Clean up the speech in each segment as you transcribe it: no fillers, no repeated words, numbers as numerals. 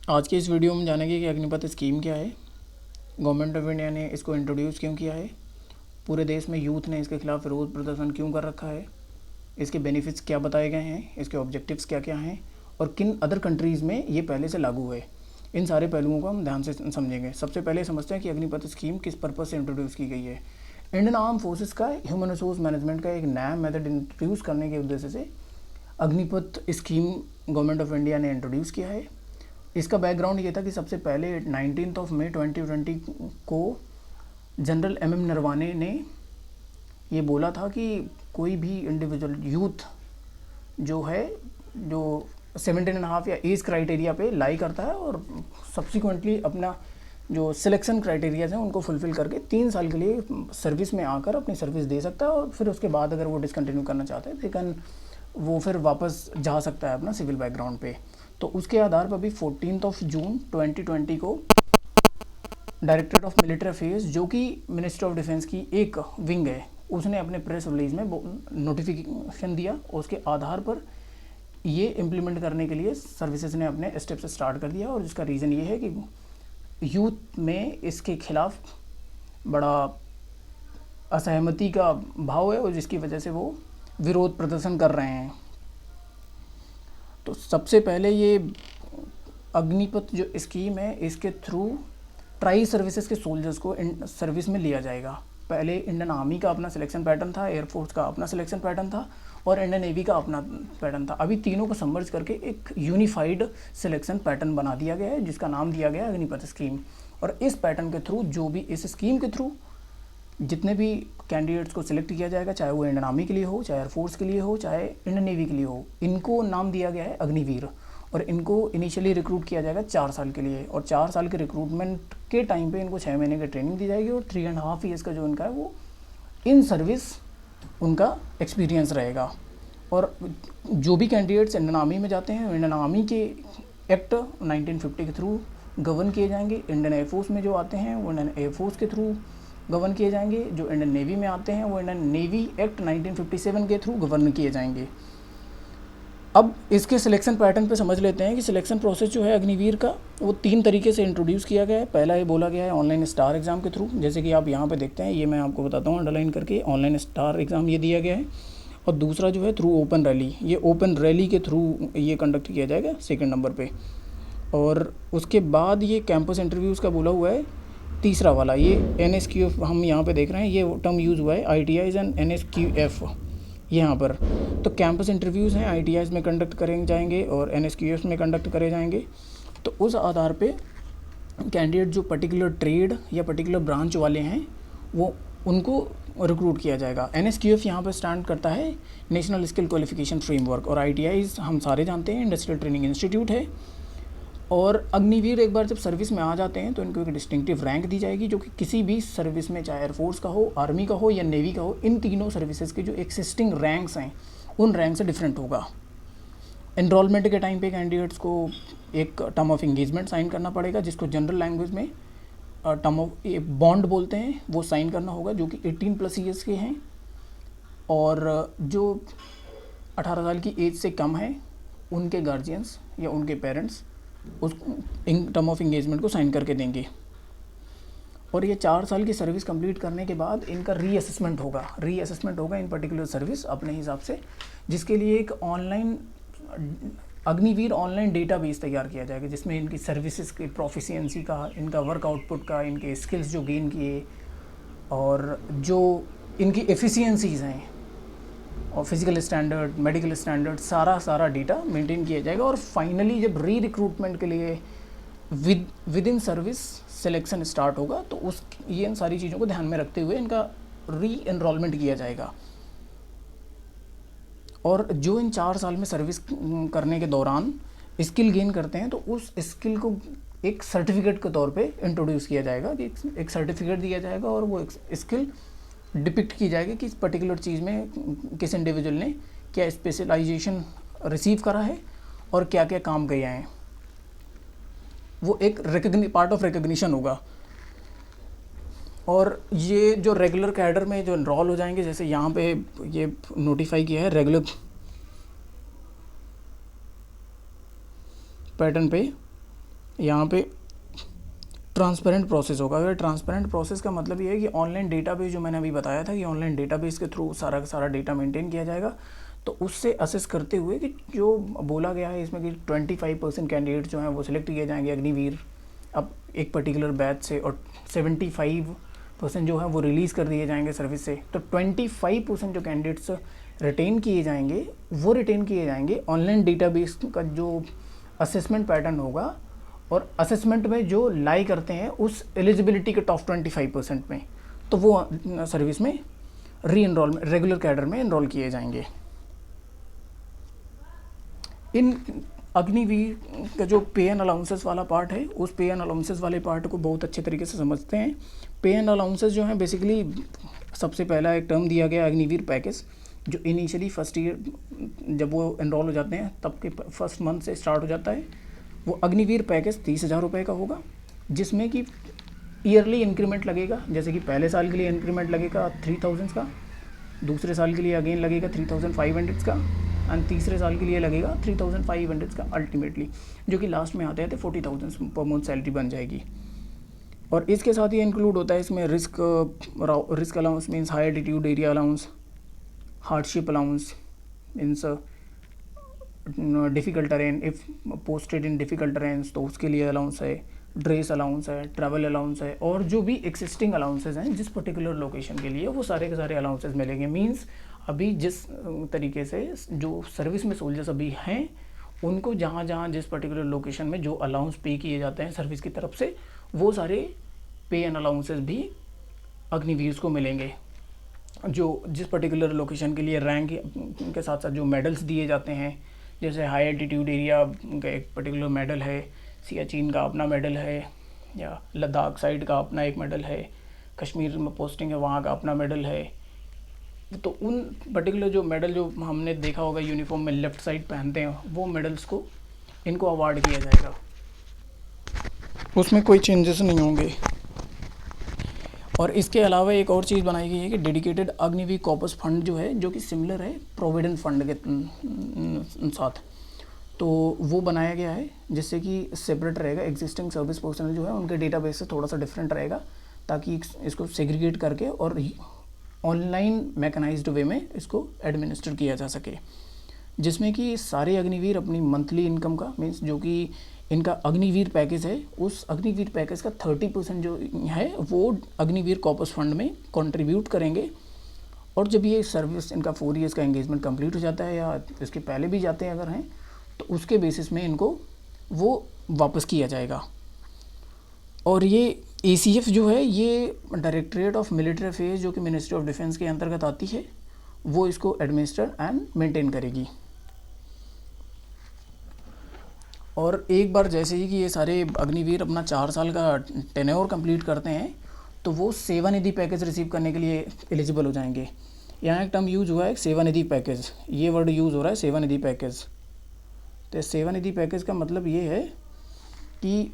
आज के इस वीडियो में जानेंगे कि अग्निपथ स्कीम क्या है, गवर्नमेंट ऑफ इंडिया ने इसको इंट्रोड्यूस क्यों किया है, पूरे देश में यूथ ने इसके खिलाफ विरोध प्रदर्शन क्यों कर रखा है, इसके बेनिफिट्स क्या बताए गए हैं, इसके ऑब्जेक्टिव्स क्या क्या हैं और किन अदर कंट्रीज़ में ये पहले से लागू है। इन सारे पहलुओं को हम ध्यान से समझेंगे। सबसे पहले समझते हैं कि अग्निपथ स्कीम किस पर्पज़ से इंट्रोड्यूस की गई है। इंडियन आर्म फोर्सेस का ह्यूमन रिसोर्स मैनेजमेंट का एक नया मेथड इंट्रोड्यूस करने के उद्देश्य से Agnipath scheme government of India ने इंट्रोड्यूस किया है। इसका बैकग्राउंड ये था कि सबसे पहले 19 मई 2020 को जनरल एम नरवाने ने ये बोला था कि कोई भी इंडिविजुअल यूथ जो है, जो 17.5 या एज क्राइटेरिया पे लाई करता है और सब्सिक्वेंटली अपना जो सिलेक्शन क्राइटेरियाज हैं उनको फुलफ़िल करके 3 साल के लिए सर्विस में आकर अपनी सर्विस दे सकता है और फिर उसके बाद अगर वो डिसकंटिन्यू करना चाहते हैं लेकिन वो फिर वापस जा सकता है अपना सिविल बैकग्राउंड पे। तो उसके आधार पर भी 14 जून 2020 को डायरेक्टरेट ऑफ मिलिट्री अफेयर्स, जो कि मिनिस्ट्री ऑफ डिफेंस की एक विंग है, उसने अपने प्रेस रिलीज में नोटिफिकेशन दिया। उसके आधार पर ये इम्प्लीमेंट करने के लिए सर्विसेज ने अपने स्टेप्स स्टार्ट कर दिया और जिसका रीज़न ये है कि यूथ में इसके खिलाफ बड़ा असहमति का भाव है और जिसकी वजह से वो विरोध प्रदर्शन कर रहे हैं। तो सबसे पहले ये अग्निपथ जो स्कीम है, इसके थ्रू ट्राई सर्विसेज के सोल्जर्स को सर्विस में लिया जाएगा। पहले इंडियन आर्मी का अपना सिलेक्शन पैटर्न था, एयरफोर्स का अपना सिलेक्शन पैटर्न था और इंडियन नेवी का अपना पैटर्न था। अभी तीनों को समर्ज करके एक यूनिफाइड सिलेक्शन पैटर्न बना दिया गया है जिसका नाम दिया गया है अग्निपथ स्कीम। और इस पैटर्न के थ्रू जो भी इस स्कीम के थ्रू जितने भी कैंडिडेट्स को सिलेक्ट किया जाएगा, चाहे वो इंडियन आर्मी के लिए हो, चाहे एयरफोर्स के लिए हो, चाहे इंडियन नेवी के लिए हो, इनको नाम दिया गया है अग्निवीर। और इनको इनिशियली रिक्रूट किया जाएगा 4 साल के लिए और 4 साल के रिक्रूटमेंट के टाइम पे इनको 6 महीने की ट्रेनिंग दी जाएगी और 3.5 ईयर्स का जो इनका है वो इन सर्विस उनका एक्सपीरियंस रहेगा। और जो भी कैंडिडेट्स इंडियन आर्मी में जाते हैं, इंडियन आर्मी के एक्ट 1950 के थ्रू गवर्न किए जाएंगे। इंडियन एयरफोर्स में जो आते हैं वो इंडियन एयरफोर्स के थ्रू गवर्न किए जाएंगे। जो इंडियन नेवी में आते हैं वो इंडियन नेवी एक्ट 1957 के थ्रू गवर्न किए जाएंगे। अब इसके सिलेक्शन पैटर्न पे समझ लेते हैं कि सिलेक्शन प्रोसेस जो है अग्निवीर का वो 3 तरीके से इंट्रोड्यूस किया गया है। पहला ये बोला गया है ऑनलाइन स्टार एग्ज़ाम के थ्रू, जैसे कि आप यहाँ पे देखते हैं, ये मैं आपको बताता हूँ अंडरलाइन करके, ऑनलाइन स्टार एग्ज़ाम ये दिया गया है। और दूसरा जो है थ्रू ओपन रैली, ये ओपन रैली के थ्रू ये कंडक्ट किया जाएगा 2nd नंबर पे। और उसके बाद ये कैंपस इंटरव्यूज़ का बोला हुआ है तीसरा वाला, ये NSQF हम यहाँ पे देख रहे हैं, ये टर्म यूज़ हुआ है ITIs एंड NSQF यहाँ पर। तो कैंपस इंटरव्यूज़ हैं ITIs में कंडक्ट करें जाएंगे और NSQF में कंडक्ट करे जाएंगे। तो उस आधार पे कैंडिडेट जो पर्टिकुलर ट्रेड या पर्टिकुलर ब्रांच वाले हैं वो उनको रिक्रूट किया जाएगा। NSQF यहाँ पर स्टैंड करता है नेशनल स्किल क्वालिफिकेशन फ्रेमवर्क और ITIs हम सारे जानते हैं इंडस्ट्रियल ट्रेनिंग इंस्टीट्यूट है। और अग्निवीर एक बार जब सर्विस में आ जाते हैं तो इनको एक डिस्टिंक्टिव रैंक दी जाएगी जो कि किसी भी सर्विस में, चाहे एयरफोर्स का हो, आर्मी का हो या नेवी का हो, इन तीनों सर्विसेज के जो एक्सिस्टिंग रैंक्स हैं उन रैंक से डिफरेंट होगा। एनरोलमेंट के टाइम पे कैंडिडेट्स को एक टर्म ऑफ इंगेजमेंट साइन करना पड़ेगा जिसको जनरल लैंग्वेज में टर्म ऑफ बॉन्ड बोलते हैं, वो साइन करना होगा जो कि 18+ ईयर्स के हैं। और जो 18 साल की एज से कम है उनके गार्जियंस या उनके पेरेंट्स उस टर्म ऑफ इंगेजमेंट को साइन करके देंगे। और ये 4 साल की सर्विस कंप्लीट करने के बाद इनका रीअसेसमेंट होगा इन पर्टिकुलर सर्विस अपने हिसाब से, जिसके लिए एक ऑनलाइन अग्निवीर ऑनलाइन डेटाबेस तैयार किया जाएगा जिसमें इनकी सर्विसेज की प्रोफिशिएंसी का, इनका वर्क आउटपुट का, इनके स्किल्स जो गेन किए और जो इनकी एफिशिएंसीज़ हैं और फिजिकल स्टैंडर्ड, मेडिकल स्टैंडर्ड, सारा डेटा मेंटेन किया जाएगा। और फाइनली जब रिक्रूटमेंट के लिए with in service selection start होगा तो ये इन सारी चीज़ों को ध्यान में रखते हुए इनका री-एनरोलमेंट किया जाएगा। और जो इन 4 साल में सर्विस करने के दौरान स्किल गेन करते हैं तो उस स्किल को एक सर्टिफिकेट के तौर पे इंट्रोड्यूस किया जाएगा कि एक सर्टिफिकेट दिया जाएगा और वो स्किल डिपिक्ट की जाएगी कि इस पर्टिकुलर चीज़ में किस इंडिविजुअल ने क्या स्पेशलाइजेशन रिसीव करा है और क्या क्या काम किया है। वो एक पार्ट ऑफ रिकग्निशन होगा। और ये जो रेगुलर कैडर में जो इनरोल हो जाएंगे, जैसे यहाँ पे ये नोटिफाई किया है रेगुलर पैटर्न पे यहाँ पे ट्रांसपेरेंट प्रोसेस होगा। अगर ट्रांसपेरेंट प्रोसेस का मतलब ये है कि ऑनलाइन डेटाबेस, जो मैंने अभी बताया था कि ऑनलाइन डेटाबेस के थ्रू सारा का सारा डेटा मेंटेन किया जाएगा, तो उससे असेस करते हुए कि जो बोला गया है इसमें कि 25% कैंडिडेट जो हैं वो सिलेक्ट किए जाएंगे अग्निवीर अब एक पर्टिकुलर बैच से, और 75% जो है वो रिलीज़ कर दिए जाएंगे सर्विस से। तो 25% जो कैंडिडेट्स रिटेन किए जाएंगे वो रिटेन किए जाएंगे ऑनलाइन डेटाबेस का जो असेसमेंट पैटर्न होगा, और असेसमेंट में जो लाई करते हैं उस एलिजिबिलिटी के टॉप 25% में, तो वो सर्विस में री एनरोल रेगुलर कैडर में एनरोल किए जाएंगे। इन अग्निवीर का जो पे एंड अलाउंसेस वाला पार्ट है, उस पे एंड अलाउंसेस वाले पार्ट को बहुत अच्छे तरीके से समझते हैं। पे एंड अलाउंसेस जो हैं बेसिकली सबसे पहला एक टर्म दिया गया अग्निवीर पैकेज, जो इनिशियली फर्स्ट ईयर जब वो एनरोल हो जाते हैं तब के फर्स्ट मंथ से स्टार्ट हो जाता है। वो अग्निवीर पैकेज 30,000 रुपये का होगा, जिसमें कि ईयरली इंक्रीमेंट लगेगा। जैसे कि पहले साल के लिए इंक्रीमेंट लगेगा 3,000 का, दूसरे साल के लिए अगेन लगेगा 3,500 का, एंड तीसरे साल के लिए लगेगा 3,500 का अल्टीमेटली, जो कि लास्ट में आते हैं तो 40,000 पर मंथ सैलरी बन जाएगी। और इसके साथ ये इंक्लूड होता है इसमें risk allowance means high altitude area allowance, hardship allowance means difficult terrain, if posted in difficult terrains तो उसके लिए अलाउंस है, ड्रेस अलाउंस है, ट्रैवल अलाउंस है, और जो भी एक्सिस्टिंग अलाउंसेज हैं जिस पर्टिकुलर लोकेशन के लिए, वो सारे के सारे अलाउंसेज मिलेंगे। मींस अभी जिस तरीके से जो सर्विस में सोल्जर्स अभी हैं उनको जहाँ जहाँ जिस पर्टिकुलर लोकेशन में जो अलाउंस पे किए जाते हैं सर्विस की तरफ से, वो सारे पे एंड अलाउंसेज भी अग्निवीर्स को मिलेंगे। जो जिस पर्टिकुलर लोकेशन के लिए रैंक के साथ साथ जो मेडल्स दिए जाते हैं, जैसे हाई एल्टीट्यूड एरिया का एक पर्टिकुलर मेडल है, सियाचिन का अपना मेडल है, या लद्दाख साइड का अपना एक मेडल है, कश्मीर में पोस्टिंग है वहाँ का अपना मेडल है। तो उन पर्टिकुलर जो मेडल जो हमने देखा होगा यूनिफॉर्म में लेफ़्ट साइड पहनते हैं, वो मेडल्स को इनको अवार्ड किया जाएगा, उसमें कोई चेंजेस नहीं होंगे। और इसके अलावा एक और चीज़ बनाई गई है कि डेडिकेटेड अग्निवीर कॉर्पस फंड जो है, जो कि सिमिलर है प्रोविडेंट फंड के साथ, तो वो बनाया गया है, जिससे कि सेपरेट रहेगा। एग्जिस्टिंग सर्विस पर्सनल जो है उनके डेटाबेस से थोड़ा सा डिफरेंट रहेगा, ताकि इसको सेग्रीगेट करके और ऑनलाइन मैकेनाइज्ड वे में इसको एडमिनिस्टर किया जा सके, जिसमें कि सारे अग्निवीर अपनी मंथली इनकम का मीन्स जो कि इनका अग्निवीर पैकेज है, उस अग्निवीर पैकेज का 30% जो है वो अग्निवीर कॉर्पस फंड में कंट्रीब्यूट करेंगे। और जब ये सर्विस इनका 4 ईयर्स का एंगेजमेंट कंप्लीट हो जाता है, या इसके पहले भी जाते हैं अगर हैं, तो उसके बेसिस में इनको वो वापस किया जाएगा। और ये ACF जो है, ये डायरेक्टरेट ऑफ मिलिट्री अफेयर्स जो कि मिनिस्ट्री ऑफ डिफेंस के अंतर्गत आती है, वो इसको एडमिनिस्टर एंड मेंटेन करेगी। और एक बार जैसे ही कि ये सारे अग्निवीर अपना 4 साल का टेन्योर कंप्लीट करते हैं, तो वो सेवानिधि पैकेज रिसीव करने के लिए एलिजिबल हो जाएंगे। यहाँ एक टर्म यूज़ हुआ है सेवानिधि पैकेज, ये वर्ड यूज़ हो रहा है सेवानिधि पैकेज। तो सेवानिधि पैकेज का मतलब ये है कि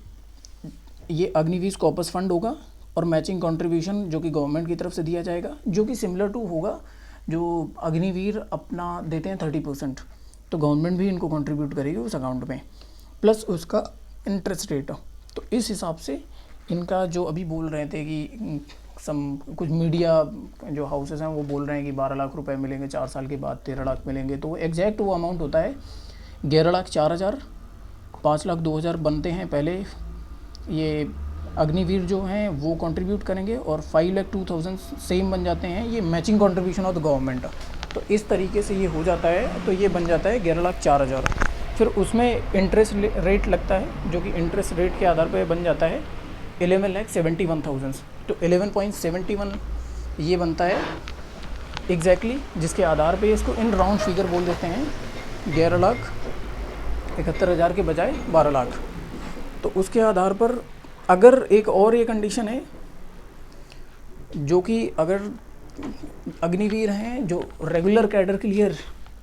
ये अग्निवीर कॉर्पस फंड होगा और मैचिंग कंट्रीब्यूशन जो कि गवर्नमेंट की तरफ से दिया जाएगा, जो कि सिमिलर टू होगा जो अग्निवीर अपना देते हैं 30%, तो गवर्नमेंट भी इनको कंट्रीब्यूट करेगी उस अकाउंट में, प्लस उसका इंटरेस्ट रेट। तो इस हिसाब से इनका जो अभी बोल रहे थे कि कुछ मीडिया जो हाउसेस हैं वो बोल रहे हैं कि 12 लाख रुपए मिलेंगे 4 साल के बाद, 13 लाख मिलेंगे, तो एग्जैक्ट वो अमाउंट होता है 11,04,000, 5,02,000 बनते हैं पहले ये अग्निवीर जो हैं वो कंट्रीब्यूट करेंगे, और 5,02,000 सेम बन जाते हैं ये matching contribution of the government. तो इस तरीके से ये हो जाता है, तो ये बन जाता है 11,04,000। फिर उसमें इंटरेस्ट रेट लगता है, जो कि इंटरेस्ट रेट के आधार पर बन जाता है 11,71,000। तो 11.71 ये बनता है एग्जैक्टली, जिसके आधार पे इसको इन राउंड फिगर बोल देते हैं 11,71,000 के बजाय 12 लाख। तो उसके आधार पर अगर एक और ये कंडीशन है, जो कि अगर अग्निवीर हैं जो रेगुलर कैडर के लिए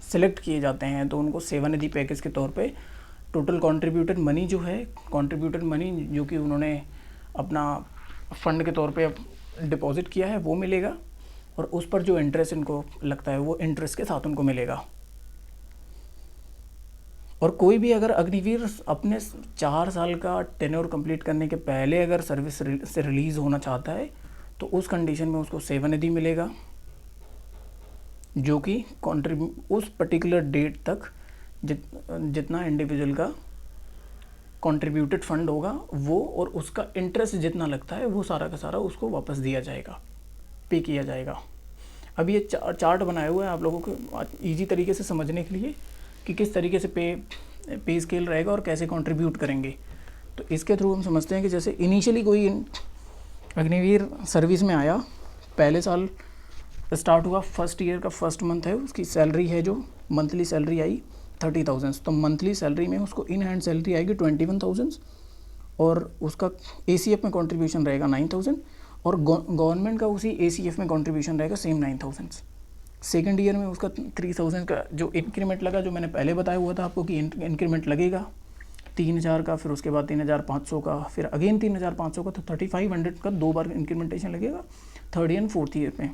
सिलेक्ट किए जाते हैं, तो उनको सेवानिधि पैकेज के तौर पे टोटल कंट्रीब्यूटेड मनी जो है, कंट्रीब्यूटेड मनी जो कि उन्होंने अपना फ़ंड के तौर पे डिपॉजिट किया है वो मिलेगा, और उस पर जो इंटरेस्ट इनको लगता है वो इंटरेस्ट के साथ उनको मिलेगा। और कोई भी अगर अग्निवीर अपने 4 साल का टेन्योर कंप्लीट करने के पहले अगर सर्विस से रिलीज़ होना चाहता है तो उस कंडीशन में उसको सेवानिधि मिलेगा, जो कि उस पर्टिकुलर डेट तक जितना इंडिविजुअल का कंट्रीब्यूटेड फंड होगा वो और उसका इंटरेस्ट जितना लगता है वो सारा का सारा उसको वापस दिया जाएगा, पे किया जाएगा। अब ये चार्ट बनाया हुआ है आप लोगों को ईजी तरीके से समझने के लिए कि किस तरीके से पे स्केल रहेगा और कैसे कंट्रीब्यूट करेंगे। तो इसके थ्रू हम समझते हैं कि जैसे इनिशियली कोई अग्निवीर सर्विस में आया, पहले साल स्टार्ट हुआ, फर्स्ट ईयर का फर्स्ट मंथ है, उसकी सैलरी है जो मंथली सैलरी आई 30,000, तो मंथली सैलरी में उसको इन हैंड सैलरी आएगी 21,000 और उसका ACF में कंट्रीब्यूशन रहेगा 9,000 और गवर्नमेंट का उसी ACF में कंट्रीब्यूशन रहेगा सेम 9,000। सेकेंड ईयर में उसका 3,000 का जो इंक्रीमेंट लगा, जो मैंने पहले बताया हुआ था आपको कि इंक्रीमेंट लगेगा 3,000 का, फिर उसके बाद 3,500 का, फिर अगेन 3,500 का, तो 3,500 का 2 बार इंक्रीमेंटेशन लगेगा third year and fourth year में।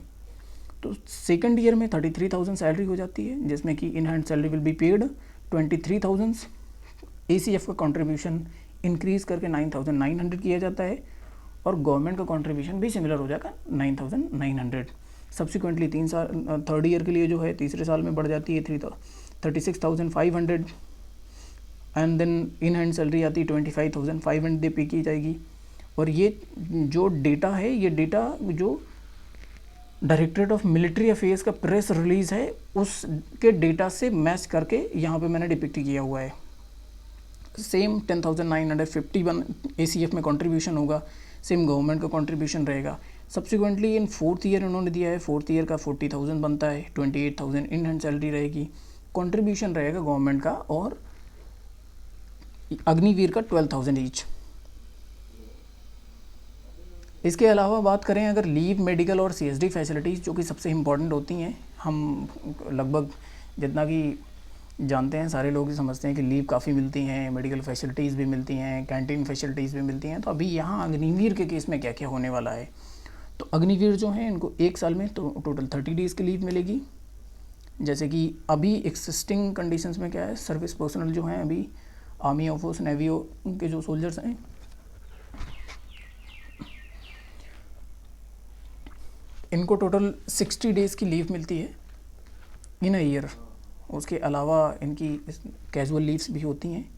तो सेकंड ईयर में 33,000 सैलरी हो जाती है, जिसमें कि इन hand salary will be paid 23,000, ACF का कंट्रीब्यूशन इंक्रीज़ करके 9,900 किया जाता है और गवर्नमेंट का कंट्रीब्यूशन भी सिमिलर हो जाएगा 9,900। सब्सिक्वेंटली 3 साल थर्ड ईयर के लिए जो है तीसरे साल में बढ़ जाती है 36,500 and then in hand salary आती है 25,500 पे की जाएगी। और ये जो डेटा है, ये डेटा जो डायरेक्टरेट ऑफ मिलिट्री अफेयर्स का प्रेस रिलीज़ है उसके डेटा से मैच करके यहाँ पे मैंने डिपिक्ट किया हुआ है। सेम 10,951 ACF में कंट्रीब्यूशन होगा, सेम गवर्नमेंट का कंट्रीब्यूशन रहेगा। सब्सिक्वेंटली इन फोर्थ ईयर उन्होंने दिया है, फोर्थ ईयर का 40,000 बनता है, 28,000 इन हैंड सैलरी रहेगी, कंट्रीब्यूशन रहेगा गवर्नमेंट का और अग्निवीर का 12,000 ईच। इसके अलावा बात करें अगर लीव, मेडिकल और CSD फैसिलिटीज़ जो कि सबसे इम्पॉर्टेंट होती हैं, हम लगभग जितना कि जानते हैं सारे लोग समझते हैं कि लीव काफ़ी मिलती हैं, मेडिकल फैसिलिटीज़ भी मिलती हैं, कैंटीन फैसिलिटीज़ भी मिलती हैं। तो अभी यहाँ अग्निवीर के केस में क्या क्या होने वाला है, तो अग्निवीर जो हैं इनको 1 साल में तो टोटल 30 डेज़ की लीव मिलेगी। जैसे कि अभी एक्सिस्टिंग कंडीशंस में क्या है, सर्विस पर्सनल जो हैं अभी आर्मी, एयरफोर्स, नेवी के जो सोल्जर्स हैं इनको टोटल 60 डेज़ की लीव मिलती है इन अ ईयर। उसके अलावा इनकी कैजुअल लीव्स भी होती हैं,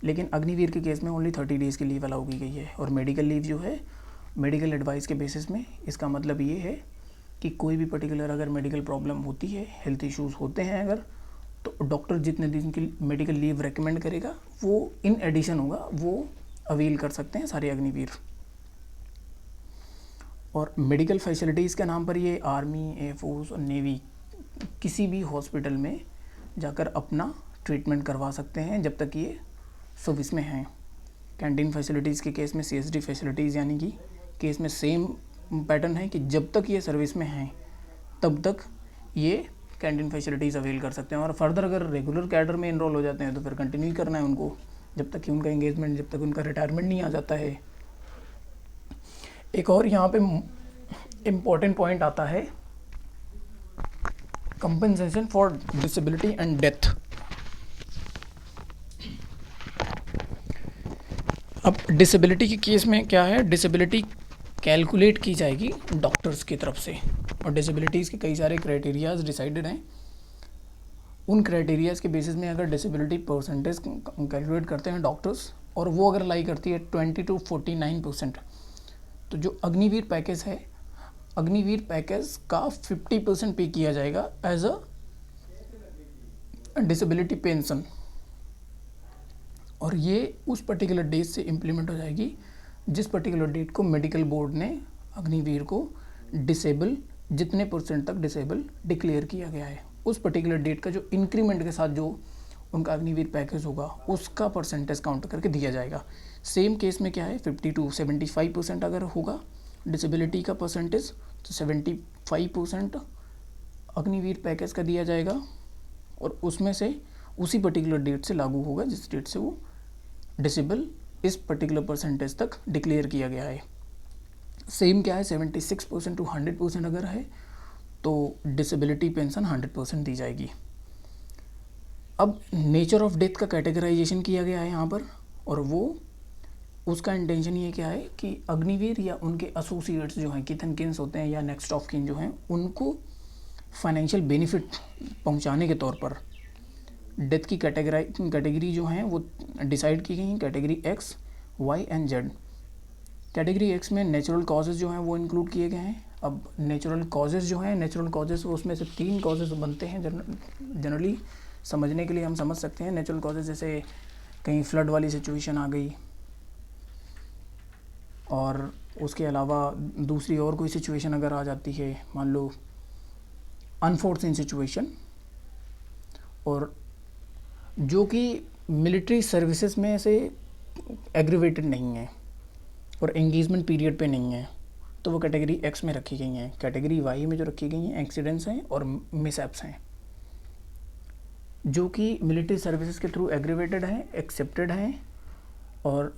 लेकिन अग्निवीर के केस में ओनली 30 डेज़ की लीव अलाउ की गई है। और मेडिकल लीव जो है मेडिकल एडवाइस के बेसिस में, इसका मतलब ये है कि कोई भी पर्टिकुलर अगर मेडिकल प्रॉब्लम होती है, हेल्थ इश्यूज़ होते हैं अगर, तो डॉक्टर जितने दिन की मेडिकल लीव रेकमेंड करेगा वो इन एडिशन होगा, वो अवेल कर सकते हैं सारे अग्निवीर। और मेडिकल फैसिलिटीज़ के नाम पर ये आर्मी, एयरफोर्स और नेवी किसी भी हॉस्पिटल में जाकर अपना ट्रीटमेंट करवा सकते हैं जब तक ये सर्विस में हैं। कैंटीन फैसिलिटीज़ के केस में CSD फैसिलिटीज़ यानी कि केस में सेम पैटर्न है कि जब तक ये सर्विस में हैं तब तक ये कैंटीन फैसिलिटीज़ अवेल कर सकते हैं। और फर्दर अगर रेगुलर कैडर में इनरोल हो जाते हैं तो फिर कंटिन्यू करना है उनको जब तक कि उनका एंगेजमेंट, जब तक उनका रिटायरमेंट नहीं आ जाता है। एक और यहाँ पे इम्पोर्टेंट पॉइंट आता है compensation for disability and death. अब डिसेबिलिटी के केस में क्या है, डिसेबिलिटी कैलकुलेट की जाएगी डॉक्टर्स की तरफ से और डिसेबिलिटीज़ के कई सारे क्राइटेरियाज डिसाइडेड हैं। उन क्राइटेरियाज के बेसिस में अगर डिसेबिलिटी परसेंटेज कैलकुलेट करते हैं डॉक्टर्स और वो अगर लाई करती है 20 to 49%, तो जो अग्निवीर पैकेज है, अग्निवीर पैकेज का 50% पे किया जाएगा एज अ डिसेबिलिटी पेंशन और ये उस पर्टिकुलर डेट से इम्प्लीमेंट हो जाएगी जिस पर्टिकुलर डेट को मेडिकल बोर्ड ने अग्निवीर को डिसेबल, जितने परसेंट तक डिसेबल डिक्लेयर किया गया है, उस पर्टिकुलर डेट का जो इंक्रीमेंट के साथ जो उनका अग्निवीर पैकेज होगा उसका परसेंटेज काउंट करके दिया जाएगा। सेम केस में क्या है, 50 to 75% अगर होगा डिसेबिलिटी का परसेंटेज तो 75% अग्निवीर पैकेज का दिया जाएगा और उसमें से उसी पर्टिकुलर डेट से लागू होगा जिस डेट से वो डिसेबल इस पर्टिकुलर परसेंटेज तक डिक्लेयर किया गया है। सेम क्या है, 76% to 100% अगर है तो डिसेबिलिटी पेंशन 100% दी जाएगी। अब नेचर ऑफ डेथ का कैटेगराइजेशन किया गया है यहाँ पर, और वो उसका इंटेंशन ये क्या है कि अग्निवीर या उनके एसोसिएट्स जो हैं, किथन किन्स होते हैं या नेक्स्ट ऑफ किन जो हैं, उनको फाइनेंशियल बेनिफिट पहुंचाने के तौर पर डेथ की कैटेगरी जो हैं वो डिसाइड की गई हैं, category x, y and z. Category x में नेचुरल कॉजेज़ जो हैं वो इंक्लूड किए गए हैं। अब नेचुरल कॉजेज़ जो हैं, नेचुरल कॉजेज़ उसमें से 3 कॉजेज़ बनते हैं जनरली समझने के लिए हम समझ सकते हैं। नेचुरल कॉजेज़ जैसे कहीं फ्लड वाली सिचुएशन आ गई, और उसके अलावा दूसरी और कोई सिचुएशन अगर आ जाती है, मान लो अनफोर्सिन सिचुएशन, और जो कि मिलिट्री सर्विसेज में से एग्रीवेटेड नहीं है और एंगेजमेंट पीरियड पे नहीं है, तो वो कैटेगरी एक्स में रखी गई हैं। कैटेगरी वाई में जो रखी गई हैं एक्सीडेंट्स हैं और मिसहैप्स हैं, जो कि मिलिट्री सर्विसेज के थ्रू एग्रीवेटेड हैं, एक्सेप्टेड हैं, और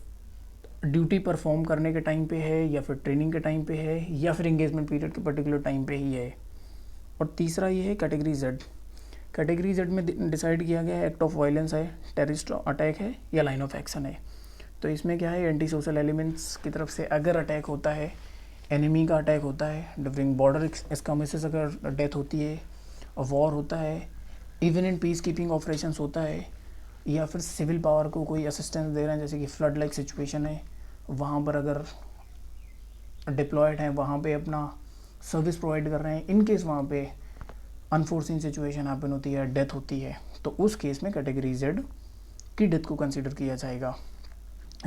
ड्यूटी परफॉर्म करने के टाइम पे है, या फिर ट्रेनिंग के टाइम पे है, या फिर एंगेजमेंट पीरियड के पर्टिकुलर टाइम पे ही है। और तीसरा ये है कैटेगरी जेड। कैटेगरी जेड में डिसाइड किया गया है एक्ट ऑफ वायलेंस है, टेररिस्ट अटैक है, या लाइन ऑफ एक्शन है। तो इसमें क्या है, एंटी सोशल एलिमेंट्स की तरफ से अगर अटैक होता है, एनिमी का अटैक होता है, ड्यूरिंग बॉर्डर एस्कामिसेस अगर डेथ होती है, वॉर होता है, even in peace keeping operations होता है, या फिर सिविल पावर को कोई असिस्टेंस दे रहे हैं, जैसे कि फ्लड लाइक सिचुएशन है, वहाँ पर अगर डिप्लॉयड हैं, वहाँ पे अपना सर्विस प्रोवाइड कर रहे हैं, इन केस वहाँ पे अनफोर्सिन सिचुएशन हैपन होती है, डेथ होती है, तो उस केस में कैटेगरी जेड की डेथ को कंसीडर किया जाएगा।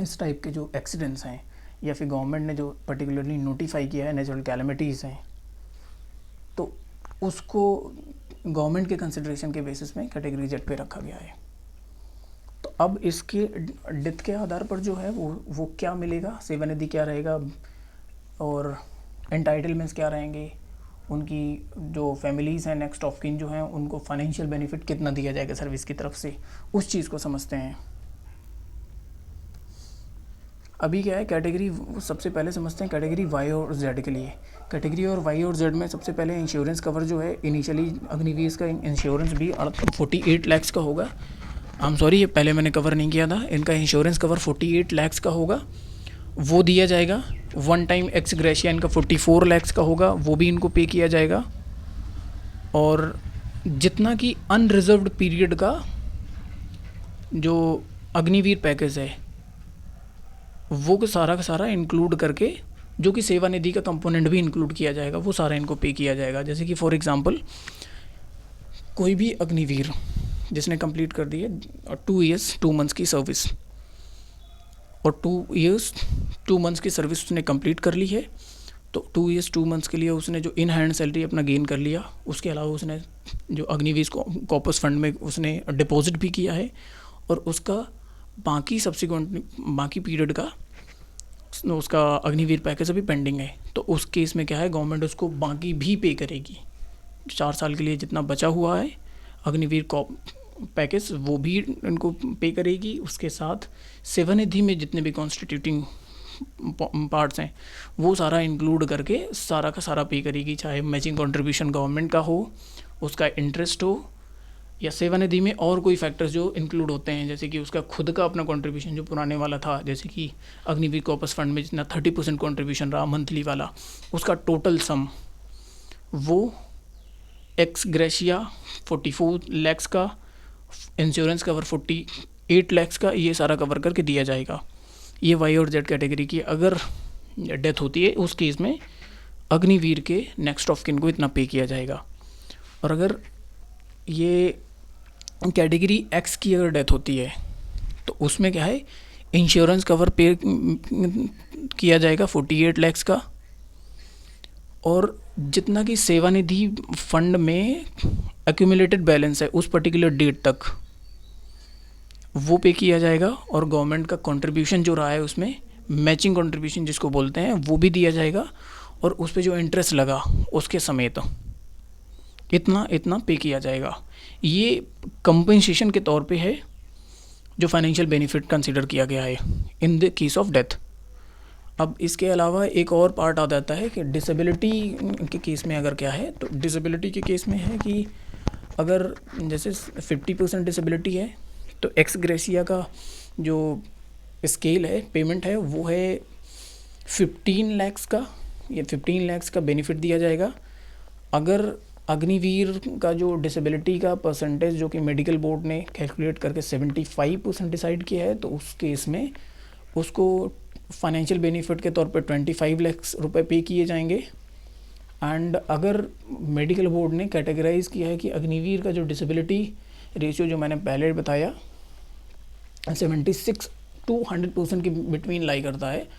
इस टाइप के जो एक्सीडेंट्स हैं, या फिर गवर्नमेंट ने जो पर्टिकुलरली नोटिफाई किया है नेचुरल कैलेमिटीज़ हैं, तो उसको गवर्नमेंट के कंसिडरेशन के बेसिस में कैटेगरी जेड पे रखा गया है। तो अब इसके डेथ के आधार पर जो है वो क्या मिलेगा, सेवा निधि क्या रहेगा, और एंटाइटलमेंट्स क्या रहेंगे, उनकी जो फैमिलीज़ हैं, नेक्स्ट ऑफ किन जो हैं, उनको फाइनेंशियल बेनिफिट कितना दिया जाएगा सर्विस की तरफ से, उस चीज़ को समझते हैं। अभी क्या है, कैटेगरी सबसे पहले समझते हैं कैटेगरी वाई और जेड के लिए। कैटेगरी और वाई और जेड में सबसे पहले इंश्योरेंस कवर जो है, इनिशियली अग्निवीर का इंश्योरेंस भी 48 लाख का होगा। आई एम सॉरी, ये पहले मैंने कवर नहीं किया था। इनका इंश्योरेंस कवर 48 लाख का होगा, वो दिया जाएगा। वन टाइम एक्स ग्रेशिया इनका 44 लाख का होगा, वो भी इनको पे किया जाएगा। और जितना कि अनरिजर्व्ड पीरियड का जो अग्निवीर पैकेज है, वो सारा का सारा इंक्लूड करके, जो कि सेवा निधि का कंपोनेंट भी इंक्लूड किया जाएगा, वो सारा इनको पे किया जाएगा। जैसे कि फॉर एग्जांपल कोई भी अग्निवीर जिसने कंप्लीट कर दी है 2 ईयर्स 2 मंथ्स की सर्विस, और 2 ईयर्स 2 मंथ्स की सर्विस उसने कंप्लीट कर ली है, तो 2 ईयर्स 2 मंथ्स के लिए उसने जो इन हैंड सैलरी अपना गेन कर लिया, उसके अलावा उसने जो अग्निवीर कॉर्पस फंड में उसने डिपॉजिट भी किया है, और उसका बाकी सब्सिक्वेंट बाकी पीरियड का उसका अग्निवीर पैकेज अभी पेंडिंग है। तो उस केस में क्या है, गवर्नमेंट उसको बाकी भी पे करेगी। 4 साल के लिए जितना बचा हुआ है अग्निवीर पैकेज, वो भी इनको पे करेगी। उसके साथ सेवा निधि में जितने भी कॉन्स्टिट्यूटिंग पार्ट्स हैं, वो सारा इंक्लूड करके सारा का सारा पे करेगी, चाहे मैचिंग कंट्रीब्यूशन गवर्नमेंट का हो, उसका इंटरेस्ट हो, या सेवा निधि में और कोई फैक्टर्स जो इंक्लूड होते हैं, जैसे कि उसका खुद का अपना कंट्रीब्यूशन जो पुराने वाला था, जैसे कि अग्निवीर कॉर्पस फंड में जितना 30% कंट्रीब्यूशन रहा मंथली वाला, उसका टोटल सम वो एक्स ग्रेशिया 44 लाख का, इंश्योरेंस कवर 48 लाख का, ये सारा कवर करके दिया जाएगा। ये वाई और जेड कैटेगरी की अगर डेथ होती है, उस केस में अग्निवीर के नेक्स्ट ऑफ किन को इतना पे किया जाएगा। और अगर ये कैटेगरी एक्स की अगर डेथ होती है, तो उसमें क्या है, इंश्योरेंस कवर पे किया जाएगा 48 लाख का, और जितना कि सेवा निधि फंड में एक्यूमुलेटेड बैलेंस है उस पर्टिकुलर डेट तक, वो पे किया जाएगा। और गवर्नमेंट का कंट्रीब्यूशन जो रहा है उसमें मैचिंग कंट्रीब्यूशन जिसको बोलते हैं, वो भी दिया जाएगा, और उस पे जो इंटरेस्ट लगा उसके समेत इतना पे किया जाएगा। ये कंपनसेशन के तौर पे है, जो फाइनेंशियल बेनिफिट कंसीडर किया गया है in the case of death. अब इसके अलावा एक और पार्ट आ जाता है कि डिसेबिलिटी के केस में अगर क्या है, तो डिसेबिलिटी के केस में है कि अगर जैसे 50% डिसेबिलिटी है तो एक्स ग्रेशिया का जो स्केल है, पेमेंट है, वो है 15 लाख्स का, ये 15 लाख्स का बेनिफिट दिया जाएगा। अगर अग्निवीर का जो डिसेबिलिटी का परसेंटेज जो कि मेडिकल बोर्ड ने कैलकुलेट करके 75% डिसाइड किया है, तो उस केस में उसको फाइनेंशियल बेनिफिट के तौर पे 25 लाख रुपए पे किए जाएंगे। एंड अगर मेडिकल बोर्ड ने कैटेगराइज किया है कि अग्निवीर का जो डिसेबिलिटी रेशियो जो मैंने पहले बताया 76 to 100% के बिटवीन लाई करता है,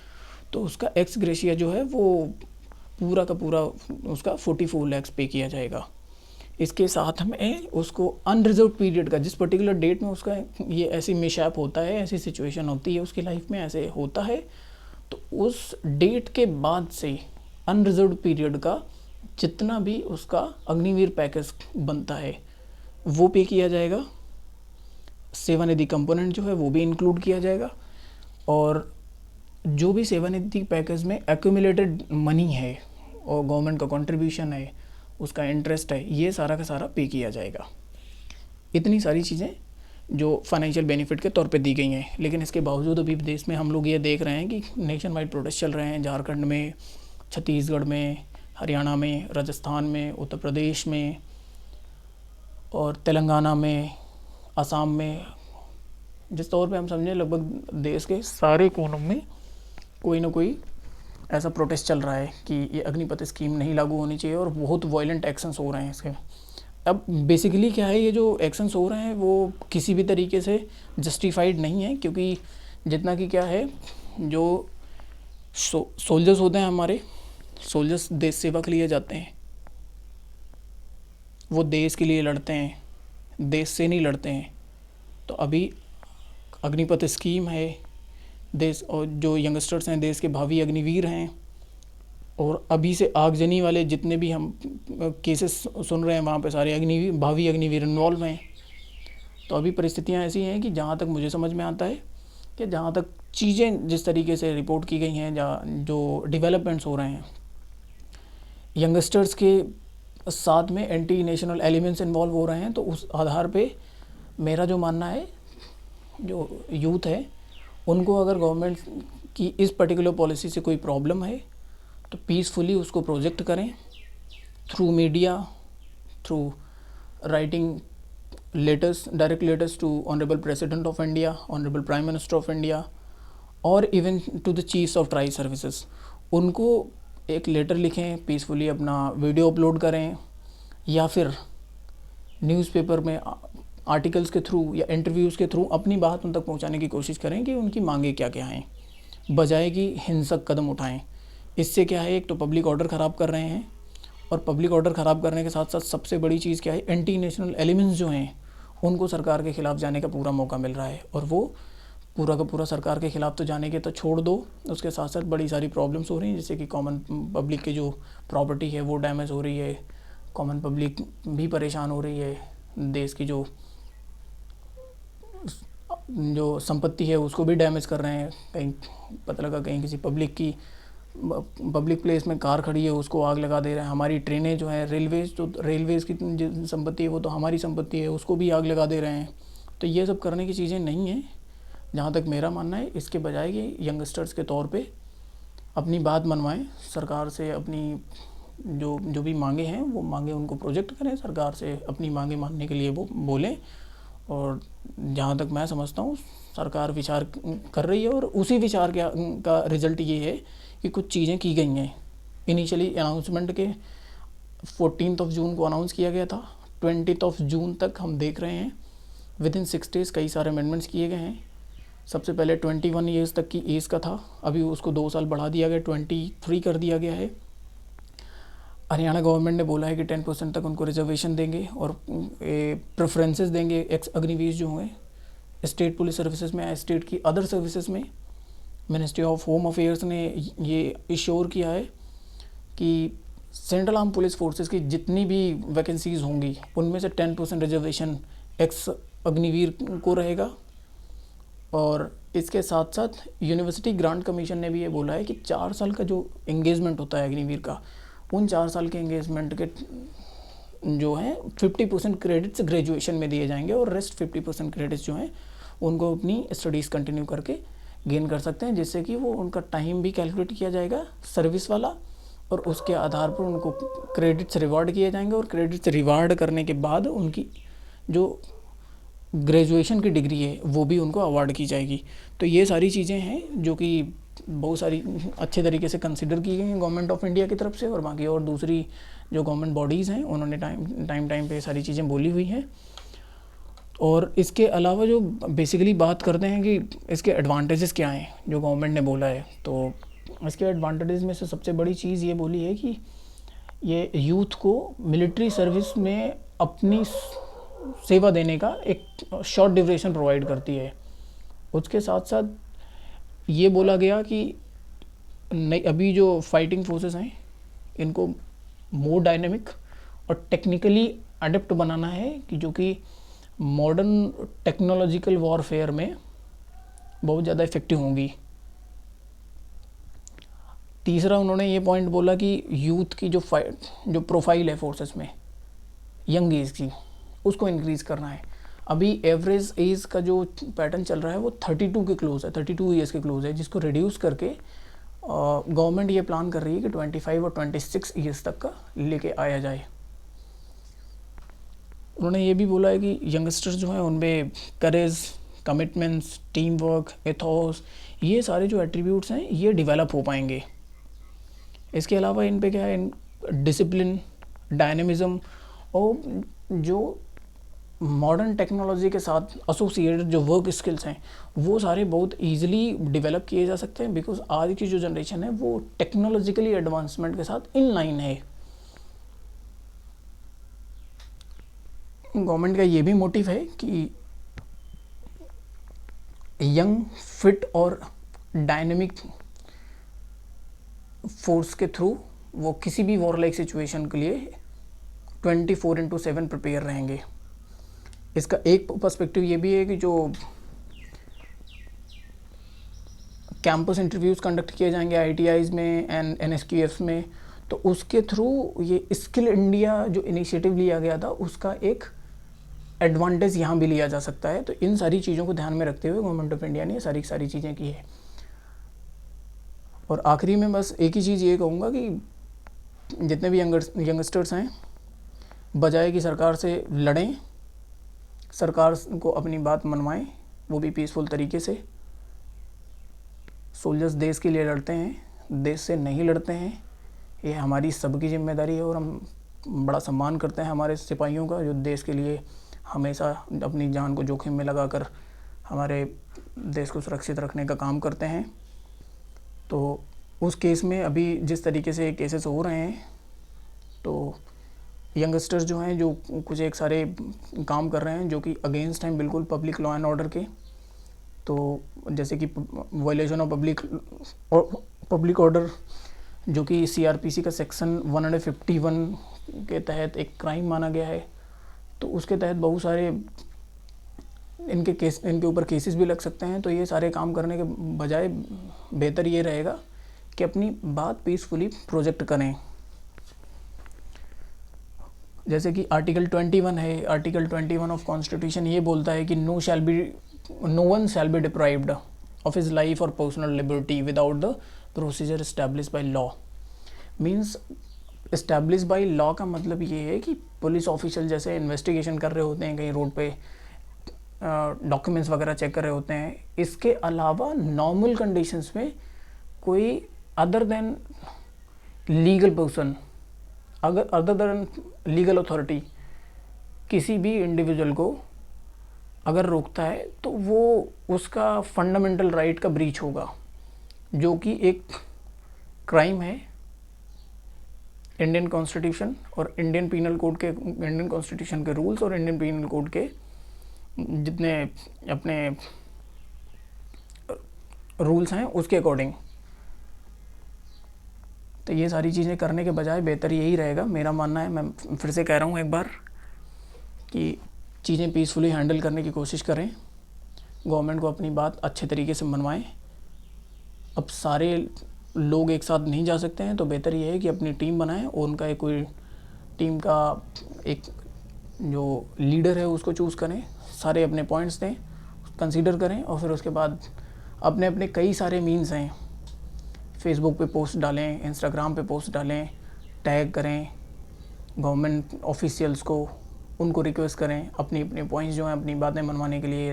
तो उसका एक्स ग्रेशिया जो है वो पूरा का पूरा उसका 44 लाख पे किया जाएगा। इसके साथ में उसको अनरिजर्व पीरियड का, जिस पर्टिकुलर डेट में उसका ये ऐसी मिसहैप होता है, ऐसी सिचुएशन होती है उसकी लाइफ में, ऐसे होता है, तो उस डेट के बाद से अनरिजर्व पीरियड का जितना भी उसका अग्निवीर पैकेज बनता है वो पे किया जाएगा। सेवानिधि कंपोनेंट जो है वो भी इंक्लूड किया जाएगा, और जो भी सेवानिधि पैकेज में एक्यूमुलेटेड मनी है और गवर्नमेंट का कंट्रीब्यूशन है, उसका इंटरेस्ट है, ये सारा का सारा पे किया जाएगा। इतनी सारी चीज़ें जो फाइनेंशियल बेनिफिट के तौर पे दी गई हैं। लेकिन इसके बावजूद अभी देश में हम लोग ये देख रहे हैं कि नेशन वाइड प्रोटेस्ट चल रहे हैं, झारखंड में, छत्तीसगढ़ में, हरियाणा में, राजस्थान में, उत्तर प्रदेश में और तेलंगाना में, असम में, जिस तौर पे हम समझें लगभग देश के सारे कोनों में कोई ना कोई ऐसा प्रोटेस्ट चल रहा है कि ये अग्निपथ स्कीम नहीं लागू होनी चाहिए, और बहुत वायलेंट एक्शंस हो रहे हैं इसके। अब बेसिकली क्या है, ये जो एक्शंस हो रहे हैं वो किसी भी तरीके से जस्टिफाइड नहीं है, क्योंकि जितना कि क्या है, जो सोल्जर्स होते हैं हमारे, सोल्जर्स देश सेवा के लिए जाते हैं, वो देश के लिए लड़ते हैं, देश से नहीं लड़ते हैं। तो अभी अग्निपथ स्कीम है, देश और जो यंगस्टर्स हैं देश के भावी अग्निवीर हैं, और अभी से आगजनी वाले जितने भी हम केसेस सुन रहे हैं वहाँ पे सारे अग्निवीर, भावी अग्निवीर इन्वॉल्व हैं। तो अभी परिस्थितियाँ ऐसी हैं कि जहाँ तक मुझे समझ में आता है कि जहाँ तक चीज़ें जिस तरीके से रिपोर्ट की गई हैं, जहाँ जो डेवलपमेंट्स हो रहे हैं, यंगस्टर्स के साथ में एंटी नेशनल एलिमेंट्स इन्वॉल्व हो रहे हैं, तो उस आधार पे मेरा जो मानना है, जो यूथ है उनको अगर गवर्नमेंट की इस पर्टिकुलर पॉलिसी से कोई प्रॉब्लम है तो पीसफुली उसको प्रोजेक्ट करें through media, through writing letters, direct letters to honourable president of India, honourable prime minister of India, और even to the chiefs of tri services. उनको एक लेटर लिखें, पीसफुली अपना वीडियो अपलोड करें, या फिर न्यूज़पेपर में आर्टिकल्स के थ्रू या इंटरव्यूज़ के थ्रू अपनी बात उन तक पहुंचाने की कोशिश करें कि उनकी मांगे क्या क्या हैं, बजाय कि हिंसक कदम उठाएं। इससे क्या है, एक तो पब्लिक ऑर्डर ख़राब कर रहे हैं, और पब्लिक ऑर्डर ख़राब करने के साथ साथ सबसे बड़ी चीज़ क्या है, एंटी नेशनल एलिमेंट्स जो हैं उनको सरकार के ख़िलाफ़ जाने का पूरा मौका मिल रहा है, और वो पूरा का पूरा सरकार के ख़िलाफ़ तो जाने के तो छोड़ दो, उसके साथ साथ बड़ी सारी प्रॉब्लम्स हो रही हैं, जैसे कि कॉमन पब्लिक की जो प्रॉपर्टी है वो डैमेज हो रही है, कॉमन पब्लिक भी परेशान हो रही है, देश की जो संपत्ति है उसको भी डैमेज कर रहे हैं। कहीं पता लगा कहीं किसी पब्लिक प्लेस में कार खड़ी है उसको आग लगा दे रहे हैं। हमारी ट्रेनें जो है, रेलवेज़ की जो संपत्ति है वो तो हमारी संपत्ति है, उसको भी आग लगा दे रहे हैं। तो ये सब करने की चीज़ें नहीं हैं, जहाँ तक मेरा मानना है। इसके बजाय कि यंगस्टर्स के तौर पे अपनी बात मनवाएं सरकार से, अपनी जो भी मांगे हैं वो मांगे उनको प्रोजेक्ट करें, सरकार से अपनी मांगे मानने के लिए वो बोलें। और जहाँ तक मैं समझता हूँ सरकार विचार कर रही है, और उसी विचार का रिज़ल्ट ये है कि कुछ चीज़ें की गई हैं। इनिशियली अनाउंसमेंट के 14 जून को अनाउंस किया गया था, 20 जून तक हम देख रहे हैं, विदिन 6 डेज़ कई सारे अमेंडमेंट्स किए गए हैं। सबसे पहले 21 ईयर्स तक की एज का था, अभी उसको 2 साल बढ़ा दिया गया, 23 कर दिया गया है। हरियाणा गवर्नमेंट ने बोला है कि 10% तक उनको रिजर्वेशन देंगे और प्रेफरेंसेस देंगे एक्स अग्निवीर जो हुए स्टेट पुलिस सर्विसेज में या स्टेट की अदर सर्विसेज में। मिनिस्ट्री ऑफ होम अफेयर्स ने ये इश्योर किया है कि सेंट्रल आर्म पुलिस फोर्सेस की जितनी भी वैकेंसीज़ होंगी उनमें से 10% रिजर्वेशन एक्स अग्निवीर को रहेगा। और इसके साथ साथ यूनिवर्सिटी ग्रांट कमीशन ने भी ये बोला है कि 4 साल का जो एंगेजमेंट होता है अग्निवीर का, उन 4 साल के एंगेजमेंट के जो है 50% क्रेडिट्स ग्रेजुएशन में दिए जाएंगे और रेस्ट 50% क्रेडिट्स जो हैं उनको अपनी स्टडीज़ कंटिन्यू करके गेन कर सकते हैं, जिससे कि वो उनका टाइम भी कैलकुलेट किया जाएगा सर्विस वाला, और उसके आधार पर उनको क्रेडिट्स रिवार्ड किए जाएंगे, और क्रेडिट्स रिवार्ड करने के बाद उनकी जो ग्रेजुएशन की डिग्री है वो भी उनको अवार्ड की जाएगी। तो ये सारी चीज़ें हैं जो कि बहुत सारी अच्छे तरीके से कंसिडर की गई हैं गवर्नमेंट ऑफ इंडिया की तरफ से, और बाकी और दूसरी जो गवर्नमेंट बॉडीज़ हैं उन्होंने टाइम पे सारी चीज़ें बोली हुई हैं। और इसके अलावा जो बेसिकली बात करते हैं कि इसके एडवांटेजेस क्या हैं जो गवर्नमेंट ने बोला है, तो इसके एडवांटेजेस में से सबसे बड़ी चीज़ ये बोली है कि ये यूथ को मिलिट्री सर्विस में अपनी सेवा देने का एक शॉर्ट ड्यूरेशन प्रोवाइड करती है। उसके साथ साथ ये बोला गया कि नई अभी जो फाइटिंग फोर्सेस हैं इनको मोर डायनेमिक और टेक्निकली अडेप्ट बनाना है, कि जो कि मॉडर्न टेक्नोलॉजिकल वॉरफेयर में बहुत ज़्यादा इफ़ेक्टिव होंगी। तीसरा उन्होंने ये पॉइंट बोला कि यूथ की जो प्रोफाइल है फोर्सेस में यंग एज की, उसको इंक्रीज़ करना है। अभी एवरेज एज का जो पैटर्न चल रहा है वो 32 के क्लोज है, 32 ईयर्स के क्लोज है, जिसको रिड्यूस करके गवर्नमेंट ये प्लान कर रही है कि 25 और 26 ईयर्स तक का लेके आया जाए। उन्होंने ये भी बोला है कि यंगस्टर्स जो हैं उनमें करेज, कमिटमेंट्स, टीम वर्क, एथोस, ये सारे जो एट्रीब्यूट्स हैं ये डेवलप हो पाएंगे। इसके अलावा इन पे क्या है, डिसिप्लिन, डायनेमिज़म और जो मॉडर्न टेक्नोलॉजी के साथ एसोसिएटेड जो वर्क स्किल्स हैं वो सारे बहुत ईजिली डेवलप किए जा सकते हैं, बिकॉज आज की जो जनरेशन है वो टेक्नोलॉजिकली एडवांसमेंट के साथ इन लाइन है। गवर्नमेंट का ये भी मोटिव है कि यंग, फिट और डायनेमिक फोर्स के थ्रू वो किसी भी वॉर लाइक सिचुएशन के लिए 24/7 प्रिपेयर रहेंगे। इसका एक पर्सपेक्टिव ये भी है कि जो कैंपस इंटरव्यूज़ कंडक्ट किए जाएंगे ITIs में एंड NSQFs में, तो उसके थ्रू ये स्किल इंडिया जो इनिशिएटिव लिया गया था उसका एक एडवांटेज यहाँ भी लिया जा सकता है। तो इन सारी चीज़ों को ध्यान में रखते हुए गवर्नमेंट ऑफ इंडिया ने सारी चीज़ें की है। और आखिरी में बस एक ही चीज़ ये कहूँगा कि जितने भी यंगस्टर्स हैं, बजाय कि सरकार से लड़ें, सरकार को अपनी बात मनवाएं, वो भी पीसफुल तरीके से। सोल्जर्स देश के लिए लड़ते हैं, देश से नहीं लड़ते हैं, ये हमारी सबकी जिम्मेदारी है। और हम बड़ा सम्मान करते हैं हमारे सिपाहियों का, जो देश के लिए हमेशा अपनी जान को जोखिम में लगाकर हमारे देश को सुरक्षित रखने का काम करते हैं। तो उस केस में अभी जिस तरीके से केसेस हो रहे हैं, तो यंगस्टर्स जो हैं जो कुछ एक सारे काम कर रहे हैं जो कि अगेंस्ट हैं बिल्कुल पब्लिक लॉ एंड ऑर्डर के, तो जैसे कि वायलेशन ऑफ पब्लिक ऑर्डर जो कि CRPC का सेक्शन 151 के तहत एक क्राइम माना गया है। तो उसके तहत बहुत सारे इनके ऊपर केसेस भी लग सकते हैं। तो ये सारे काम करने के बजाय बेहतर ये रहेगा कि अपनी बात पीसफुली प्रोजेक्ट करें। जैसे कि आर्टिकल 21 है, आर्टिकल 21 ऑफ कॉन्स्टिट्यूशन ये बोलता है कि no one shall be deprived of his life और personal liberty without the procedure establish by law. Means establish by law का मतलब ये है कि पुलिस ऑफिशियल जैसे इन्वेस्टिगेशन कर रहे होते हैं कहीं रोड पे, डॉक्यूमेंट्स वगैरह चेक कर रहे होते हैं, इसके अलावा नॉर्मल कंडीशंस में कोई other than legal person, other than legal authority किसी भी इंडिविजुअल को अगर रोकता है तो वो उसका फंडामेंटल राइट का ब्रीच होगा, जो कि एक क्राइम है। इंडियन कॉन्स्टिट्यूशन और इंडियन पीनल कोड के, इंडियन कॉन्स्टिट्यूशन के रूल्स और इंडियन पीनल कोड के जितने अपने रूल्स हैं उसके अकॉर्डिंग। तो ये सारी चीज़ें करने के बजाय बेहतर यही रहेगा, मेरा मानना है। मैं फिर से कह रहा हूँ एक बार कि चीज़ें पीसफुली हैंडल करने की कोशिश करें, गवर्नमेंट को अपनी बात अच्छे तरीके से मनवाएं। अब सारे लोग एक साथ नहीं जा सकते हैं, तो बेहतर ये है कि अपनी टीम बनाएं और उनका एक कोई टीम का एक जो लीडर है उसको चूज़ करें, सारे अपने पॉइंट्स दें, कंसीडर करें और फिर उसके बाद अपने अपने कई सारे मीन्स हैं, फेसबुक पे पोस्ट डालें, इंस्टाग्राम पे पोस्ट डालें, टैग करें गवर्नमेंट ऑफिशियल्स को, उनको रिक्वेस्ट करें, अपनी अपने पॉइंट्स जो हैं अपनी बातें मनवाने के लिए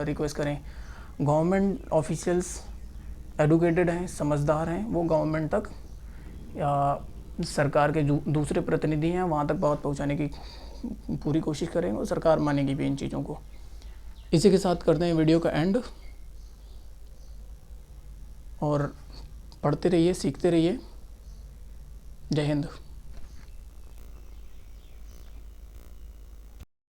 रिक्वेस्ट करें। गवर्नमेंट ऑफिशियल्स एडुकेटेड हैं, समझदार हैं, वो गवर्नमेंट तक या सरकार के जो दूसरे प्रतिनिधि हैं वहाँ तक बात पहुँचाने की पूरी कोशिश करेंगे और सरकार मानेगी भी इन चीज़ों को। इसी के साथ करते हैं वीडियो का एंड, और पढ़ते रहिए, सीखते रहिए। जय हिंद।